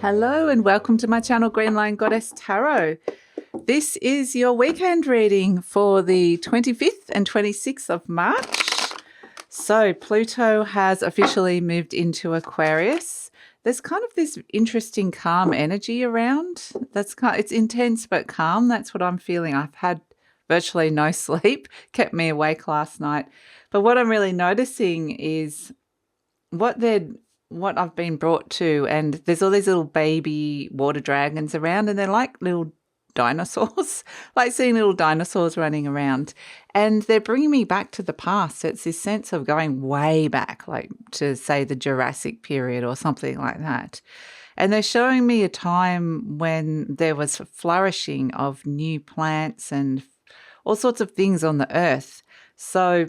Hello and welcome to my channel, Green Line Goddess Tarot. This is your weekend reading for the 25th and 26th of March. So Pluto has officially moved into Aquarius. There's kind of this interesting calm energy around. It's intense but calm. That's what I'm feeling. I've had virtually no sleep, kept me awake last night. But what I'm really noticing is what I've been brought to, and there's all these little baby water dragons around, and they're like little dinosaurs, like seeing little dinosaurs running around, and they're bringing me back to the past. It's this sense of going way back, like to say the Jurassic period or something like that. And they're showing me a time when there was flourishing of new plants and all sorts of things on the earth. So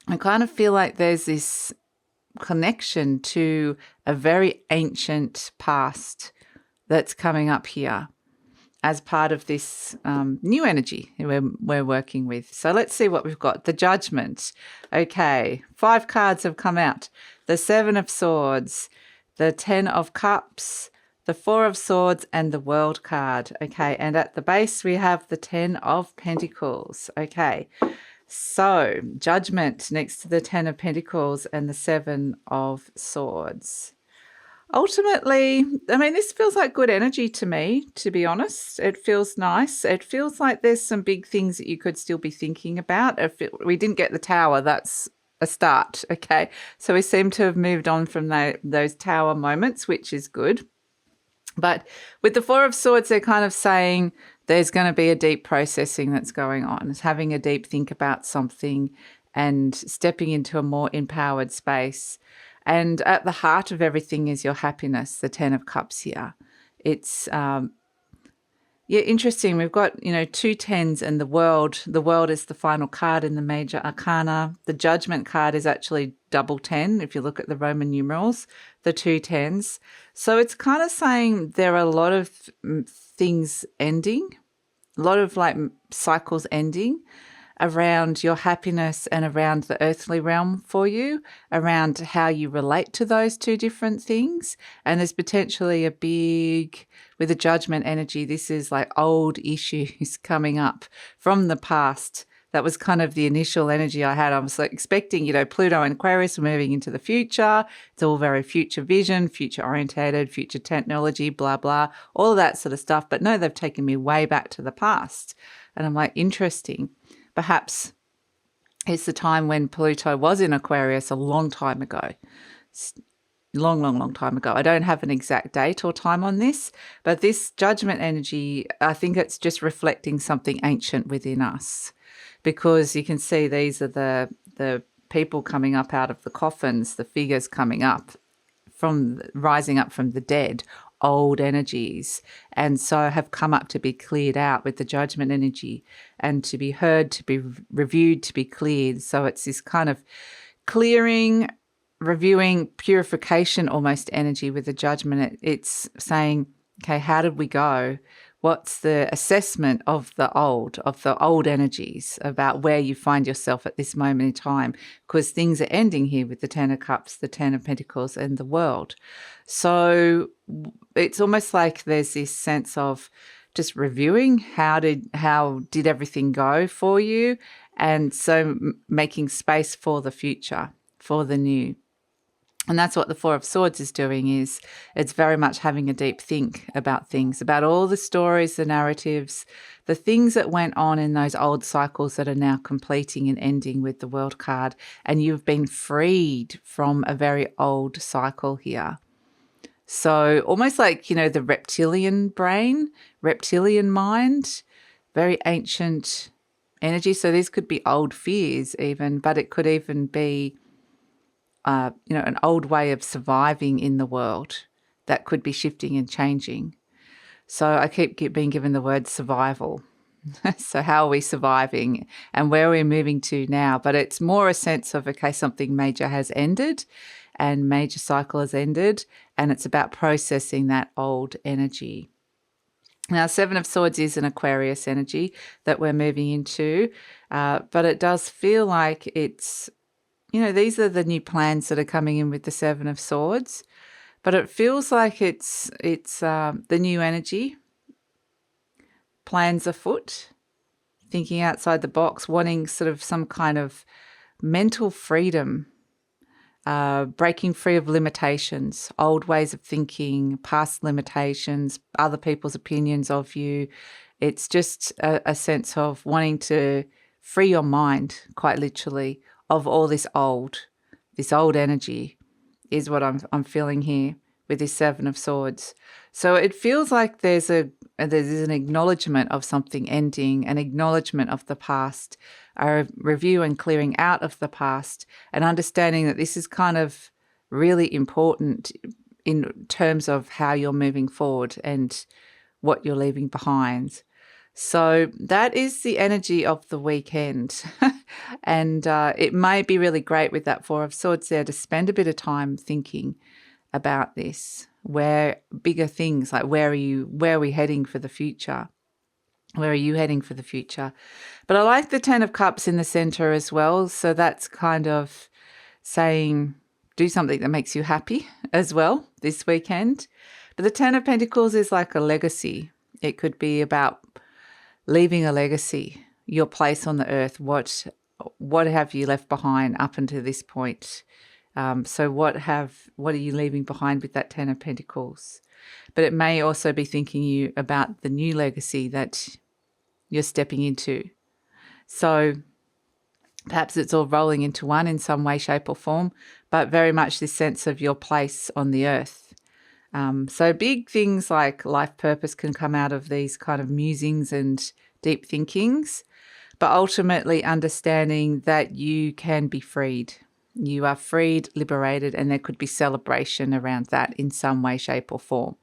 I kind of feel like there's this connection to a very ancient past that's coming up here as part of this new energy we're working with. So let's see what we've got. The Judgment. Okay, 5 cards have come out. The 7 of Swords, the 10 of Cups, the 4 of Swords, and the World card. Okay, and at the base we have the 10 of Pentacles. Okay. So, Judgment next to the 10 of Pentacles and the 7 of Swords. Ultimately, I mean, this feels like good energy to me, to be honest. It feels nice. It feels like there's some big things that you could still be thinking about. We didn't get the Tower, that's a start, okay? So we seem to have moved on from those Tower moments, which is good. But with the 4 of Swords, they're kind of saying there's going to be a deep processing that's going on. It's having a deep think about something and stepping into a more empowered space. And at the heart of everything is your happiness, the 10 of Cups here. It's, interesting. We've got, 2 tens and the World. The World is the final card in the major arcana. The Judgment card is actually double 10, if you look at the Roman numerals, the 2 tens. So it's kind of saying there are a lot of things ending, a lot of like cycles ending around your happiness and around the earthly realm for you, around how you relate to those two different things. And there's potentially a big, with the Judgment energy, this is like old issues coming up from the past. That was kind of the initial energy I had. I was like expecting, Pluto and Aquarius were moving into the future. It's all very future vision, future orientated, future technology, blah, blah, all of that sort of stuff. But no, they've taken me way back to the past. And I'm like, interesting. Perhaps it's the time when Pluto was in Aquarius a long time ago. Long time ago. I don't have an exact date or time on this, but this Judgment energy, I think it's just reflecting something ancient within us. Because you can see these are the people coming up out of the coffins, the figures coming up rising up from the dead, old energies, and so have come up to be cleared out with the Judgment energy and to be heard, to be reviewed, to be cleared. So it's this kind of clearing, reviewing, purification almost energy with the Judgment. It's saying, okay, how did we go? What's the assessment of the old energies about where you find yourself at this moment in time? Because things are ending here with the 10 of Cups, the 10 of Pentacles, and the World. So it's almost like there's this sense of just reviewing how did everything go for you, and so making space for the future, for the new. And that's what the 4 of Swords is doing, is it's very much having a deep think about things, about all the stories, the narratives, the things that went on in those old cycles that are now completing and ending with the World card. And you've been freed from a very old cycle here. So almost like, the reptilian brain, reptilian mind, very ancient energy. So these could be old fears even, but it could even be an old way of surviving in the world that could be shifting and changing. So I keep being given the word survival. So how are we surviving and where are we moving to now? But it's more a sense of, okay, something major has ended and major cycle has ended, and it's about processing that old energy. Now, 7 of Swords is an Aquarius energy that we're moving into, but it does feel like it's, these are the new plans that are coming in with the 7 of Swords. but it feels like it's the new energy, plans afoot, thinking outside the box, wanting sort of some kind of mental freedom, breaking free of limitations, old ways of thinking, past limitations, other people's opinions of you. It's just a sense of wanting to free your mind, quite literally, of all this old energy is what I'm feeling here with this Seven of Swords. So it feels like there's an acknowledgement of something ending, an acknowledgement of the past, a review and clearing out of the past, and understanding that this is kind of really important in terms of how you're moving forward and what you're leaving behind. So that is the energy of the weekend. And it may be really great with that Four of Swords there to spend a bit of time thinking about this, where bigger things like where are we heading for the future? Where are you heading for the future? But I like the Ten of Cups in the center as well. So that's kind of saying do something that makes you happy as well this weekend. But the Ten of Pentacles is like a legacy. It could be about leaving a legacy, your place on the earth. What have you left behind up until this point? So what are you leaving behind with that Ten of Pentacles? But it may also be thinking you about the new legacy that you're stepping into. So perhaps it's all rolling into one in some way, shape or form, but very much this sense of your place on the earth. So big things like life purpose can come out of these kind of musings and deep thinkings, but ultimately understanding that you can be freed. You are freed, liberated, and there could be celebration around that in some way, shape or form.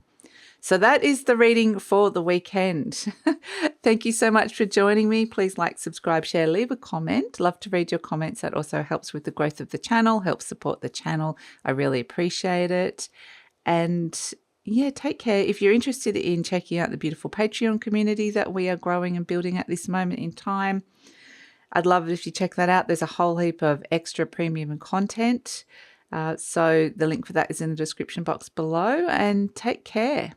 So that is the reading for the weekend. Thank you so much for joining me. Please like, subscribe, share, leave a comment. Love to read your comments. That also helps with the growth of the channel, helps support the channel. I really appreciate it. And yeah, take care. If you're interested in checking out the beautiful Patreon community that we are growing and building at this moment in time, I'd love it if you check that out. There's a whole heap of extra premium and content. So the link for that is in the description box below, and take care.